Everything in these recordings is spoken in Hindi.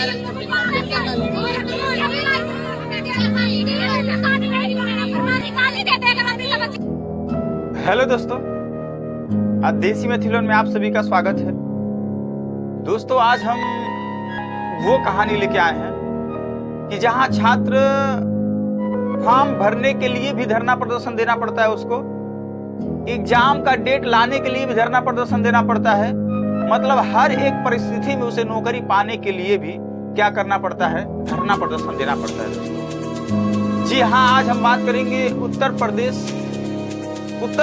हेलो दोस्तों, आज देसी मैथिलोन में आप सभी का स्वागत है। दोस्तों, आज हम वो कहानी लेके आए हैं कि जहां छात्र फॉर्म भरने के लिए भी धरना प्रदर्शन देना पड़ता है, उसको एग्जाम का डेट लाने के लिए भी धरना प्रदर्शन देना पड़ता है। मतलब हर एक परिस्थिति में उसे नौकरी पाने के लिए भी क्या करना पड़ता है, धरना प्रदर्शन देना पड़ता है। दोस्तों जी हाँ, आज हम बात करेंगे उत्तर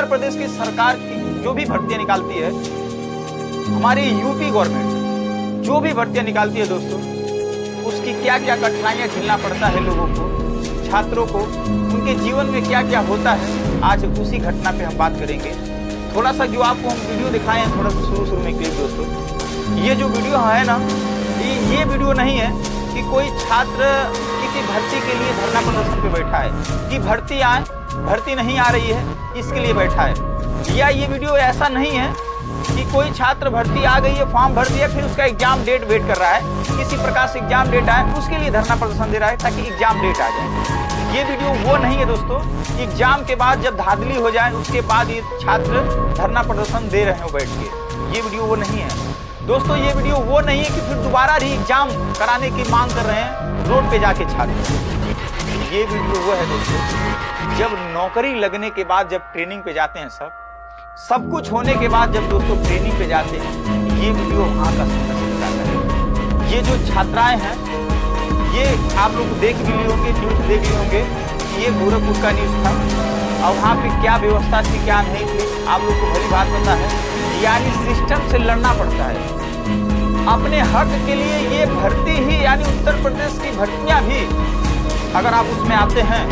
प्रदेश की सरकार की जो भी भर्तियां निकालती है, हमारी यूपी गवर्नमेंट जो भी भर्तियां निकालती है दोस्तों, उसकी क्या क्या कठिनाइयां झेलना पड़ता है लोगों को, छात्रों को, उनके जीवन में क्या क्या होता है। आज उसी घटना पे हम बात करेंगे। थोड़ा सा जो आपको हम वीडियो दिखाए हैं, थोड़ा सा शुरू में क्लिप दोस्तों, ये जो वीडियो है ना, ये वीडियो नहीं है कि कोई छात्र किसी भर्ती के लिए धरना प्रदर्शन पे बैठा है कि भर्ती आए, भर्ती नहीं आ रही है इसके लिए बैठा है, या ये वीडियो ऐसा नहीं है कि कोई छात्र भर्ती आ गई है, फॉर्म भर दिया, फिर उसका एग्जाम डेट वेट कर रहा है, किसी प्रकार से एग्जाम डेट आए उसके लिए धरना प्रदर्शन दे रहा है ताकि एग्जाम डेट आ जाए। ये वीडियो वो नहीं है दोस्तों, एग्जाम के बाद जब धांधली हो जाए उसके बाद ये छात्र धरना प्रदर्शन दे रहे हो बैठ के, ये वीडियो वो नहीं है दोस्तों। ये वीडियो वो नहीं है कि फिर दोबारा री एग्जाम कराने की मांग कर रहे हैं रोड पे जाके छात्र। ये वीडियो वो है दोस्तों, जब नौकरी लगने के बाद जब ट्रेनिंग पे जाते हैं, सब कुछ होने के बाद जब दोस्तों ट्रेनिंग पे जाते हैं, ये वीडियो वहाँ का बताता है। ये जो छात्राएं हैं, ये आप लोग देख भी लिए होंगे, न्यूज देख लिए होंगे, ये गोरखपुर का न्यूज था और वहाँ पे क्या व्यवस्था थी क्या नहीं थी, आप लोग को भली बात पता है। यानी सिस्टम से लड़ना पड़ता है अपने हक के लिए। ये भर्ती ही यानी उत्तर प्रदेश की भर्तियां भी अगर आप उसमें आते हैं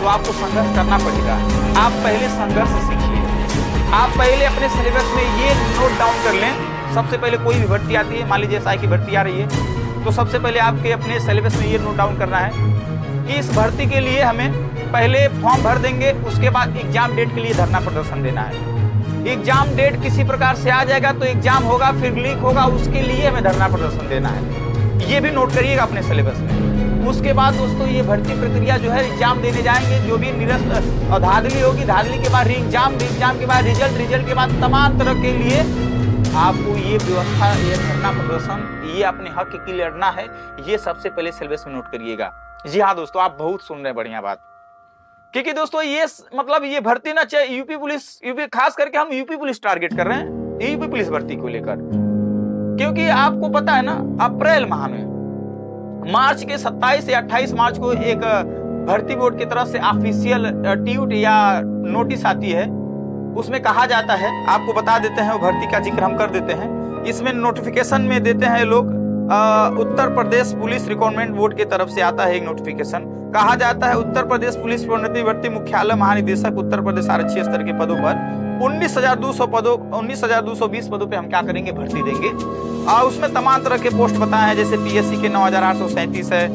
तो आपको संघर्ष करना पड़ेगा। आप पहले संघर्ष सीखिए, आप पहले अपने सिलेबस में ये नोट डाउन कर लें। सबसे पहले कोई भी भर्ती आती है, मान लीजिए SI की भर्ती आ रही है, तो सबसे पहले आपके अपने सिलेबस में ये नोट डाउन करना है कि इस भर्ती के लिए हमें पहले फॉर्म भर देंगे, उसके बाद एग्जाम डेट के लिए धरना प्रदर्शन देना है। एग्जाम डेट किसी प्रकार से आ जाएगा तो एग्जाम होगा, फिर लीक होगा, उसके लिए हमें धरना प्रदर्शन देना है। ये भी नोट करिएगा अपने सिलेबस में। उसके बाद दोस्तों ये भर्ती प्रक्रिया जो है, एग्जाम देने जाएंगे, जो भी निरस्त धांधली होगी, धांधली के बाद री एग्जाम के बाद रिजल्ट के बाद तमाम तरह के लिए आपको ये व्यवस्था, ये धरना प्रदर्शन, ये अपने हक के लिए लड़ना है। ये सबसे पहले सिलेबस में नोट करिएगा। जी हाँ दोस्तों, आप बहुत सुन रहे हैं, बढ़िया बात। क्योंकि दोस्तों ये मतलब ये भर्ती ना चाहे यूपी खास करके हम यूपी पुलिस टारगेट कर रहे हैं, यूपी पुलिस भर्ती को लेकर। क्योंकि आपको पता है ना, अप्रैल माह में मार्च के 27 या 28 मार्च को एक भर्ती बोर्ड की तरफ से ऑफिशियल ट्वीट या नोटिस आती है। उसमें कहा जाता है, आपको बता देते हैं, वो भर्ती का जिक्र हम कर देते हैं। इसमें नोटिफिकेशन में देते हैं लोग, Uttar Pradesh police recruitment board की तरफ से आता है एक नोटिफिकेशन। कहा जाता है उत्तर प्रदेश पुलिस प्रोन्नति भर्ती मुख्यालय महानिदेशक उत्तर प्रदेश आरक्षी स्तर के पदों पर 19,220 पदों पे हम क्या करेंगे, भर्ती देंगे। उसमें तमाम तरह के पोस्ट बताए हैं, जैसे PSC के 9,837 है,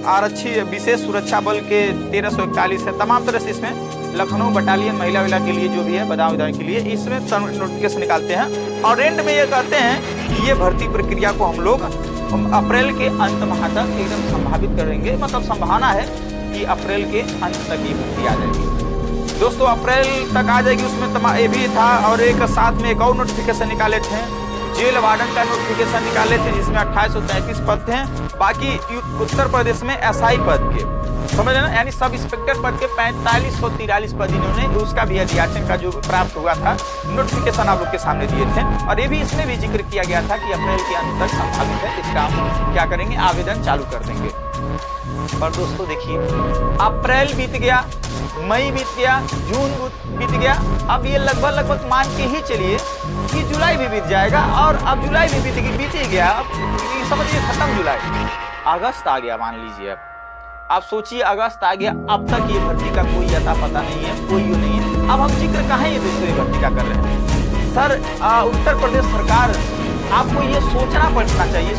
आरक्षी विशेष सुरक्षा बल के 1,341 है, तमाम तरह से इसमें लखनऊ बटालियन महिला के लिए जो भी है, बदाम के लिए इसमें नोटिफिकेशन निकालते हैं। और एंड में ये कहते हैं कि ये भर्ती प्रक्रिया को हम लोग अप्रैल के अंत माह तक एकदम संभावित करेंगे। मतलब संभावना है कि अप्रैल के अंत तक ये भर्ती आ जाएगी दोस्तों, अप्रैल तक आ जाएगी। उसमें ये भी था, और एक साथ में एक और नोटिफिकेशन निकाले थे, जेल वार्डन का नोटिफिकेशन निकाले थे, जिसमें 2833 पद थे। बाकी उत्तर प्रदेश में SI पद के, समझ रहे ना, यानी सब इंस्पेक्टर पद के 4543 पद इन्होंने, उसका भी अधियाचन का जो प्राप्त हुआ था नोटिफिकेशन आप लोग के सामने दिए थे। और ये भी इसमें भी जिक्र किया गया था कि अप्रैल के अंत तक संभावित है, इसका हम क्या करेंगे, आवेदन चालू कर देंगे। पर दोस्तों देखिए, अप्रैल बीत गया, मई बीत गया, जून बीत गया, अब ये लगभग मान के ही चलिए कि जुलाई भी बीत जाएगा। और अब जुलाई भी बीत ही गया, अब समझिए खत्म जुलाई, अगस्त आ गया मान लीजिए। अब आप सोचिए, अगस्त आ गया, अब तक ये भर्ती का कोई अता पता नहीं है, कोई नहीं है। अब हम जिक्र कहाँ ये दूसरी भर्ती का कर रहे हैं। सर, उत्तर प्रदेश सरकार, आपको ये सोचना चाहिए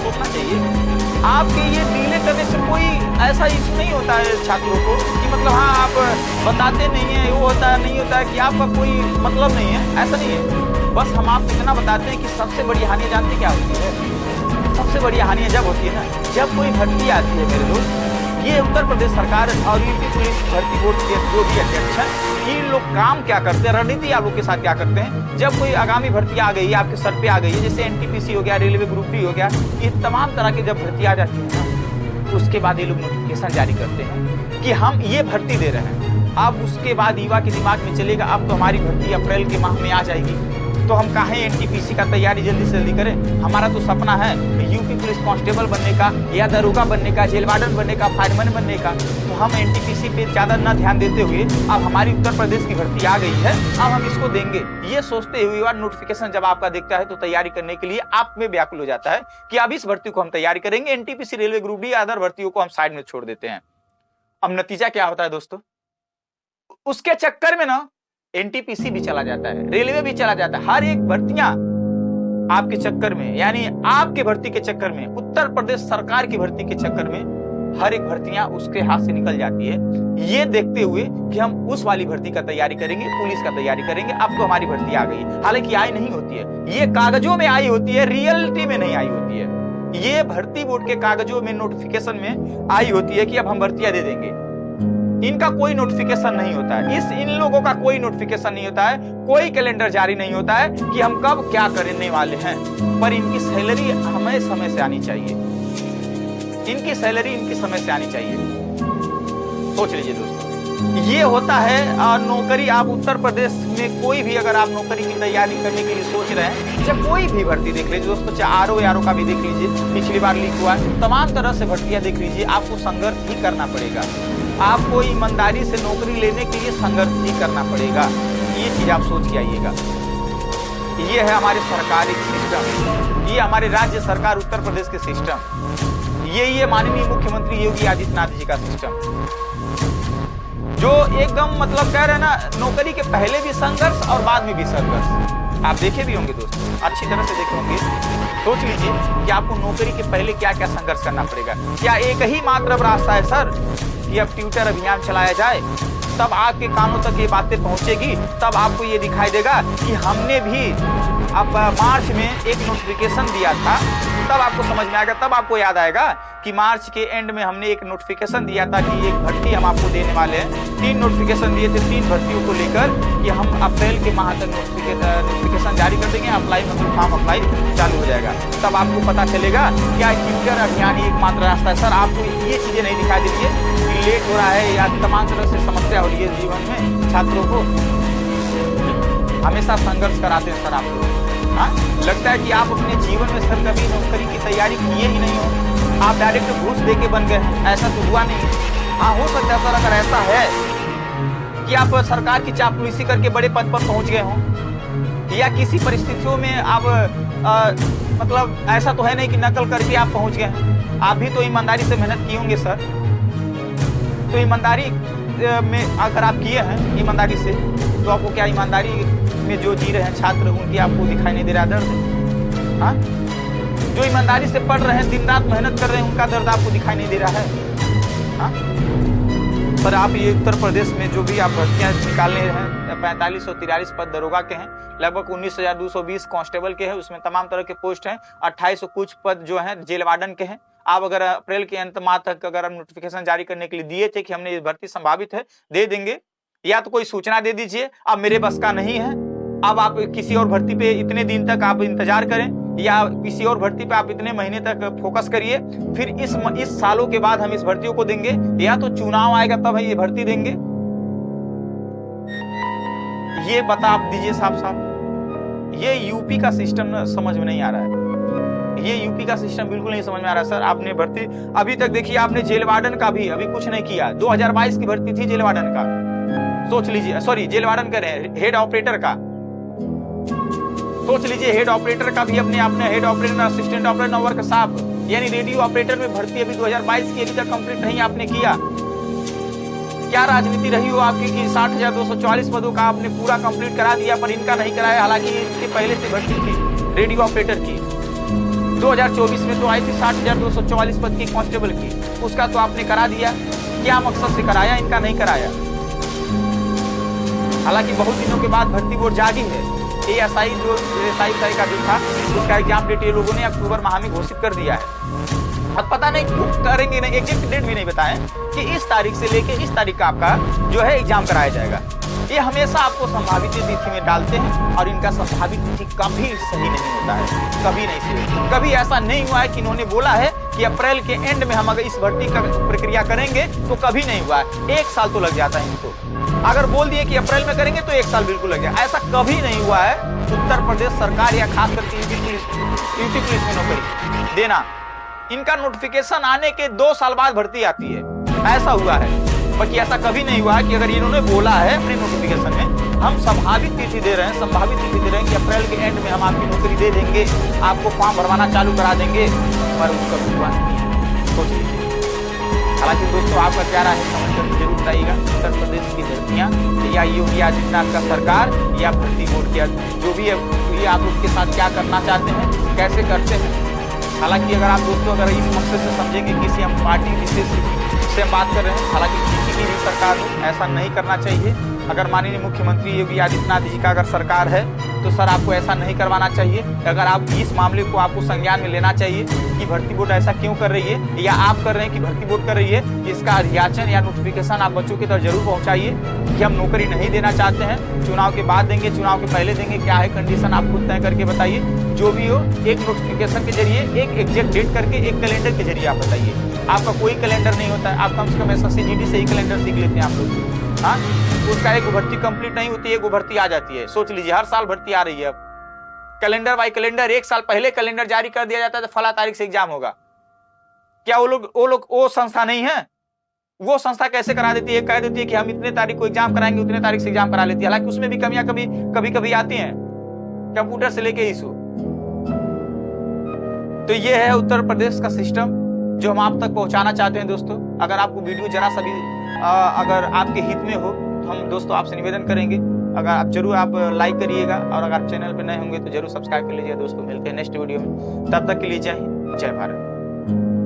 आपके ये डीले करने से कोई ऐसा इशू नहीं होता है छात्रों को कि मतलब हाँ आप बताते नहीं है, वो होता है नहीं होता है कि आपका कोई मतलब नहीं है, ऐसा नहीं है। बस हम आपको इतना बताते हैं कि सबसे बड़ी हानि जानते क्या होती है, सबसे बड़ी हानि जब होती है ना, जब कोई भर्ती आती है मेरे दोस्त, ये उत्तर प्रदेश सरकार और यूपी पुलिस भर्ती बोर्ड के जो भी अध्यक्ष हैं, ये लोग काम क्या करते हैं, रणनीति आप लोग के साथ क्या करते हैं। जब कोई आगामी भर्ती आ गई है, आपके सर पे आ गई है, जैसे एनटीपीसी हो गया, रेलवे ग्रुप डी हो गया, ये तमाम तरह की जब भर्ती आ जाती है ना, उसके बाद ये लोग नोटिफिकेशन जारी करते हैं कि हम ये भर्ती दे रहे हैं। अब उसके बाद युवा के दिमाग में चलेगा, अब तो हमारी भर्ती अप्रैल के माह में आ जाएगी, तो हम काहे एनटीपीसी का तैयारी जल्दी से जल्दी करें। हमारा तो सपना है यूपी पुलिस कांस्टेबल बनने का, या दरोगा बनने का, जेल वार्डन बनने का, फायरमैन बनने का। तो हम एनटीपीसी पे ज़्यादा ना ध्यान देते हुए, अब हमारी उत्तर प्रदेश की भर्ती आ गई है, अब हम इसको देंगे, ये सोचते हुए युवा नोटिफिकेशन जब आपका देखता है तो तैयारी करने के लिए आप में व्याकुल हो जाता है कि अब इस भर्ती को हम तैयारी करेंगे, NTPC, railway group D, other भर्तियों को हम साइड में छोड़ देते हैं। अब नतीजा क्या होता है दोस्तों, उसके चक्कर में ना एनटीपीसी भी चला जाता है, रेलवे भी चला जाता है, हर एक भर्तियां आपके चक्कर में, यानी आपके भर्ती के चक्कर में, उत्तर प्रदेश सरकार की भर्ती के चक्कर में हर एक भर्तियां उसके हाथ से निकल जाती है, ये देखते हुए कि हम उस वाली भर्ती का तैयारी करेंगे, पुलिस का तैयारी करेंगे। अब तो हमारी भर्ती आ गई, हालांकि आई नहीं होती है, ये कागजों में आई होती है, रियलिटी में नहीं आई होती है। ये भर्ती बोर्ड के कागजों में, नोटिफिकेशन में आई होती है कि अब हम भर्तियां दे देंगे। इनका कोई नोटिफिकेशन नहीं होता है, इन लोगों का कोई नोटिफिकेशन नहीं होता है, कोई कैलेंडर जारी नहीं होता है कि हम कब क्या करने वाले हैं। पर इनकी सैलरी हमें समय से आनी चाहिए, इनकी सैलरी इनके समय से आनी चाहिए। सोच लीजिए दोस्तों, ये होता है नौकरी। आप उत्तर प्रदेश में कोई भी, अगर आप नौकरी की तैयारी करने के लिए सोच रहे हैं, चाहे कोई भी भर्ती देख लीजिए दोस्तों, चाहे आरओ का भी देख लीजिए, पिछली बार लीक हुआ है, तमाम तरह से भर्तियां देख लीजिए, आपको संघर्ष ही करना पड़ेगा। आपको ईमानदारी से नौकरी लेने के लिए संघर्ष ही करना पड़ेगा, ये चीज आप सोच के आइएगा। ये है हमारे सरकारी सिस्टम, ये हमारे राज्य सरकार उत्तर प्रदेश के सिस्टम, ये माननीय मुख्यमंत्री योगी आदित्यनाथ जी का सिस्टम, जो एकदम मतलब कह रहे हैं ना, नौकरी के पहले भी संघर्ष और बाद में भी संघर्ष। आप देखे भी होंगे दोस्तों, अच्छी तरह से देखे होंगे। सोच लीजिए कि आपको नौकरी के पहले क्या क्या संघर्ष करना पड़ेगा। क्या एक ही मात्र रास्ता है सर कि अब ट्विटर अभियान चलाया जाए, तब आपके कानों तक ये बातें पहुंचेगी, तब आपको ये दिखाई देगा कि हमने भी अब मार्च में एक नोटिफिकेशन दिया था, तब आपको समझ में आएगा, तब आपको याद आएगा कि मार्च के एंड में हमने एक नोटिफिकेशन दिया था कि एक भर्ती हम आपको देने वाले हैं। 3 नोटिफिकेशन दिए थे, 3 भर्तियों को लेकर कि हम अप्रैल के माह तक नोटिफिकेशन जारी कर देंगे, अप्लाई मतलब फॉर्म अप्लाई चालू हो जाएगा। तब आपको पता चलेगा क्या ट्विटर अभियान ही एकमात्र रास्ता है। सर आपको ये चीजें नहीं दिखाई देती है कि लेट हो रहा है या तमाम तरह से समस्या हो रही है जीवन में, छात्रों को हमेशा संघर्ष कराते हैं सर आप लोग। हाँ, लगता है कि आप अपने जीवन में सर कभी नौकरी की तैयारी किए ही नहीं हो, आप डायरेक्ट घूस दे के बन गए, ऐसा तो हुआ नहीं। हाँ, हो सकता है सर, अगर ऐसा है कि आप सरकार की चापलूसी करके बड़े पद पर पहुंच गए हों, या किसी परिस्थितियों में आप मतलब ऐसा तो है नहीं कि नकल करके आप पहुंच गए हैं, आप भी तो ईमानदारी से मेहनत किए होंगे सर। तो ईमानदारी में अगर आप किए हैं ईमानदारी से, तो आपको क्या ईमानदारी में जो जी रहे हैं छात्र, उनकी आपको दिखाई नहीं दे रहा दर्द? हाँ, जो ईमानदारी से पढ़ रहे हैं, दिन रात मेहनत कर रहे हैं, उनका दर्द आपको दिखाई नहीं दे रहा है? हाँ, पर आप ये उत्तर प्रदेश में जो भी आप भर्तियां निकालने हैं, 4543 पद दरोगा के हैं, लगभग 19,220 कांस्टेबल के हैं, उसमें तमाम तरह के पोस्ट हैं, 2800 कुछ पद जो हैं जेल वार्डन के हैं। आप अगर अप्रैल के अंत माह तक अगर हम नोटिफिकेशन जारी करने के लिए दिए थे कि हमने ये भर्ती संभावित है, दे देंगे, या तो कोई सूचना दे दीजिए अब मेरे बस का नहीं है, अब आप किसी और भर्ती पे इतने दिन तक आप इंतजार करें, या किसी और भर्ती पे आप इतने महीने तक फोकस करिए, फिर इस सालों के बाद हम इस भर्तियों को देंगे, या तो चुनाव आएगा तब हम ये भर्ती देंगे। ये बता आप दीजिए साफ साफ। ये यूपी का सिस्टम समझ में नहीं आ रहा है, ये यूपी का सिस्टम बिल्कुल नहीं समझ में आ रहा है सर। आपने भर्ती अभी तक देखिए, आपने जेल वार्डन का भी अभी कुछ नहीं किया। 2022 की भर्ती थी जेल वार्डन का, सोच लीजिए, सॉरी जेल वार्डन कह रहे हैं, हेड ऑपरेटर का सोच लीजिए, हेड ऑपरेटर का भी अपने head operator, assistant operator, work साहब, यानी रेडियो ऑपरेटर में भर्ती अभी 2022 की अभी तक कंप्लीट नहीं आपने किया। क्या राजनीति रही हो आपकी कि 60,244 पदों का आपने पूरा कंप्लीट करा दिया, पर इनका नहीं कराया, हालांकि इसके पहले से भर्ती थी रेडियो ऑपरेटर की। 2024 में तो आई थी 60,244 पद की कांस्टेबल की, उसका तो आपने करा दिया। क्या मकसद से कराया, इनका नहीं कराया। हालांकि बहुत दिनों के बाद भर्ती बोर्ड जागी है, ASI जो SI का जो था उसका एग्जाम डेट ये लोगों ने अक्टूबर माह में घोषित कर दिया है। अब पता नहीं क्यों करेंगे, नहीं एग्जैक्ट डेट भी नहीं बताएं कि इस तारीख से लेके इस तारीख का आपका जो है एग्जाम कराया जाएगा। ये हमेशा आपको संभावित तिथि में डालते हैं और इनका संभावित तिथि कभी सही नहीं होता है, कभी नहीं सही। कभी ऐसा नहीं हुआ है कि इन्होंने बोला है कि अप्रैल के एंड में हम अगर इस भर्ती का प्रक्रिया करेंगे, तो कभी नहीं हुआ है। 1 साल तो लग जाता है इनको। अगर बोल दिए कि अप्रैल में करेंगे तो 1 साल बिल्कुल लग जाए, ऐसा कभी नहीं हुआ है। उत्तर प्रदेश सरकार या खास करके यूपी पुलिस में नौकरी देना, इनका नोटिफिकेशन आने के 2 साल बाद भर्ती आती है, ऐसा हुआ है। बाकी ऐसा कभी नहीं हुआ कि अगर इन्होंने बोला है अपने नोटिफिकेशन में हम संभावित तिथि दे रहे हैं, संभावित तिथि दे रहे हैं कि अप्रैल के एंड में हम आपकी नौकरी दे देंगे, आपको फॉर्म भरवाना चालू करा देंगे, पर उसका हुआ नहीं। सोच लीजिए। हालांकि दोस्तों आपका क्या राय है कमेंट करके जरूर बताइएगा। उत्तर प्रदेश की भर्तियां या योगी आदित्यनाथ का सरकार या भर्ती बोर्ड की जो भी है, ये आप उसके साथ क्या करना चाहते हैं, कैसे करते हैं। हालांकि अगर आप दोस्तों अगर इस मकसद से समझेंगे किसी हम पार्टी विशेष से हम बात कर रहे हैं, हालांकि किसी की भी सरकार हो ऐसा नहीं करना चाहिए। अगर माननीय मुख्यमंत्री योगी आदित्यनाथ जी का अगर सरकार है तो सर आपको ऐसा नहीं करवाना चाहिए। अगर आप इस मामले को आपको संज्ञान में लेना चाहिए कि भर्ती बोर्ड ऐसा क्यों कर रही है या आप कर रहे हैं कि भर्ती बोर्ड कर रही है, इसका अध्याचन या नोटिफिकेशन आप बच्चों की तरफ जरूर पहुंचाइए कि हम नौकरी नहीं देना चाहते हैं, चुनाव के बाद देंगे, चुनाव के पहले देंगे, क्या है कंडीशन आप खुद तय करके बताइए। जो भी हो एक नोटिफिकेशन के जरिए, एक एग्जैक्ट डेट करके, एक कैलेंडर के जरिए आप बताइए। आपका कोई कैलेंडर नहीं होता है, आप कम से कम SSCGD से ही कैलेंडर सीख लेते हैं आप लोग। हाँ, उसका एक भर्ती कंप्लीट नहीं होती है, एक भर्ती आ जाती है। सोच लीजिए हर साल भर्ती आ रही है। अब कैलेंडर बाय कैलेंडर 1 साल पहले कैलेंडर जारी कर दिया जाता है तो फला तारीख से एग्जाम होगा। क्या वो संस्था नहीं है? वो संस्था कैसे करा देती है? कह देती है कि हम इतने तारीख को एग्जाम कराएंगे, उतने तारीख से एग्जाम करा लेती है। हालांकि उसमें भी कमियां कभी आती हैं, कंप्यूटर से लेके इशू। तो ये है उत्तर प्रदेश का सिस्टम जो हम आप तक पहुंचाना चाहते हैं दोस्तों। अगर आपको वीडियो जरा सा भी अगर आपके हित में हो तो हम दोस्तों आपसे निवेदन करेंगे अगर आप जरूर आप लाइक करिएगा, और अगर आप चैनल पर नए होंगे तो जरूर सब्सक्राइब कर लीजिएगा दोस्तों। मिलते हैं नेक्स्ट वीडियो में, तब तक के लिए जय हिंद, जय भारत।